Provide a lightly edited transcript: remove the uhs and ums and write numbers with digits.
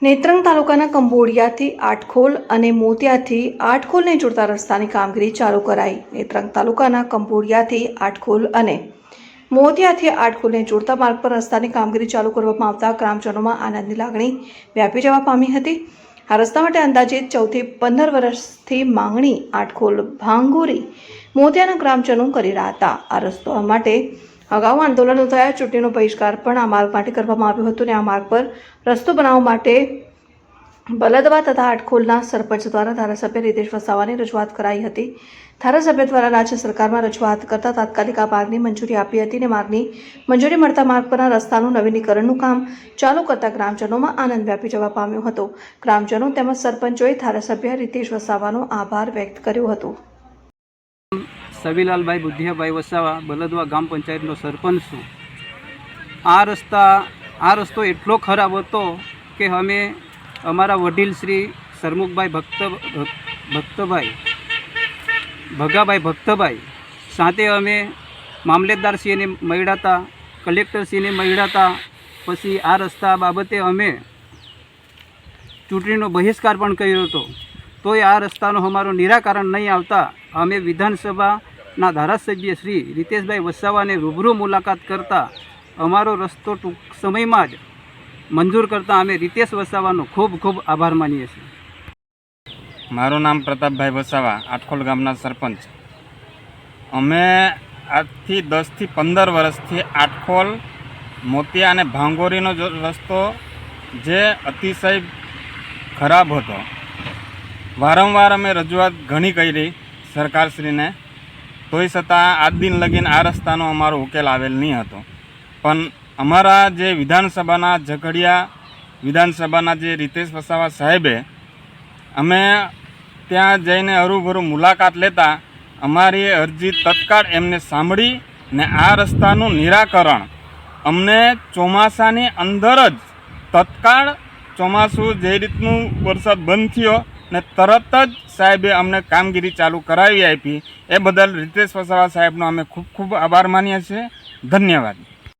નેત્રંગ તાલુકાના કંબોડિયાથી આટખોલ અને મોતિયાથી આટખોલને જોડતા રસ્તાની કામગીરી ચાલુ કરાઈ। નેત્રંગ તાલુકાના કંબોડિયાથી આટખોલ અને મોતિયાથી આટખોલને જોડતા માર્ગ પર રસ્તાની કામગીરી ચાલુ કરવામાં આવતા ગ્રામજનોમાં આનંદની લાગણી વ્યાપી જવા પામી હતી। આ રસ્તા માટે અંદાજિત 14 થી 15 વર્ષથી માંગણી આટખોલ ભાંગોરી મોતિયાના ગ્રામજનો કરી રહ્યા હતા। આ રસ્તા માટે અગાઉ આંદોલનો થયા, ચૂંટણીનો બહિષ્કાર પણ આ માર્ગ માટે કરવામાં આવ્યો હતો અને આ માર્ગ પર રસ્તો બનાવવા માટે બલદવા તથા આટખોલના સરપંચ દ્વારા ધારાસભ્ય રીતેશ વસાવાની રજૂઆત કરાઈ હતી। ધારાસભ્ય દ્વારા રાજ્ય સરકારમાં રજૂઆત કરતા તાત્કાલિક આ માર્ગની મંજૂરી આપી હતી અને માર્ગની મંજૂરી મળતા માર્ગ પરના રસ્તાનું નવીનીકરણનું કામ ચાલુ કરતા ગ્રામજનોમાં આનંદ વ્યાપી જવા પામ્યો હતો। ગ્રામજનો તેમજ સરપંચોએ ધારાસભ્ય રીતેશ વસાવાનો આભાર વ્યક્ત કર્યો હતો। સવીલાલભાઈ બુદ્ધિયાભાઈ વસાવા, બલદવા ગામ પંચાયતનો સરપંચ છું। આ રસ્તો એટલો ખરાબ હતો કે અમે અમારા વડીલ શ્રી સરમુખભાઈ ભગાભાઈ સાથે અમે મામલેદારશ્રીને મળ્યા હતા, કલેક્ટરશ્રીને મળ્યા હતા। પછી આ રસ્તા બાબતે અમે ચૂંટણીનો બહિષ્કાર પણ કર્યો હતો, તોય આ રસ્તાનો અમારું નિરાકરણ નહીં આવતા અમે વિધાનસભાના ધારાસભ્ય શ્રી રીતેશભાઈ વસાવાને રૂબરૂ મુલાકાત કરતા અમારો રસ્તો ટૂંક સમયમાં જ મંજૂર કરતા અમે રીતેશ વસાવાનો ખૂબ ખૂબ આભાર માનીએ છીએ। મારું નામ પ્રતાપભાઈ વસાવા, આટખોલ ગામના સરપંચ। અમે આજથી 10 થી 15 વર્ષથી આટખોલ મોતિયા અને ભાંગોરીનો રસ્તો જે અતિશય ખરાબ હતો, વારંવાર અમે રજૂઆત ઘણી કરી સરકારશ્રીને, તોય છતાં આજ દિન લગીને આ રસ્તાનો અમારો ઉકેલ આવેલ નહીં હતો। પણ અમારા જે વિધાનસભાના ઝઘડિયા વિધાનસભાના જે રીતેશ વસાવા સાહેબે અમે ત્યાં જઈને હરૂભરૂ મુલાકાત લેતા અમારી અરજી તત્કાળ એમને સાંભળી ને આ રસ્તાનું નિરાકરણ અમને ચોમાસાની અંદર જ તત્કાળ ચોમાસું જે રીતનું વરસાદ બંધ થયો ને તરત જ સાહેબે અમને કામગીરી ચાલુ કરાવી આપી। એ બદલ રીતેશ વસાવા સાહેબનો અમે ખૂબ ખૂબ આભાર માનીએ છીએ। ધન્યવાદ।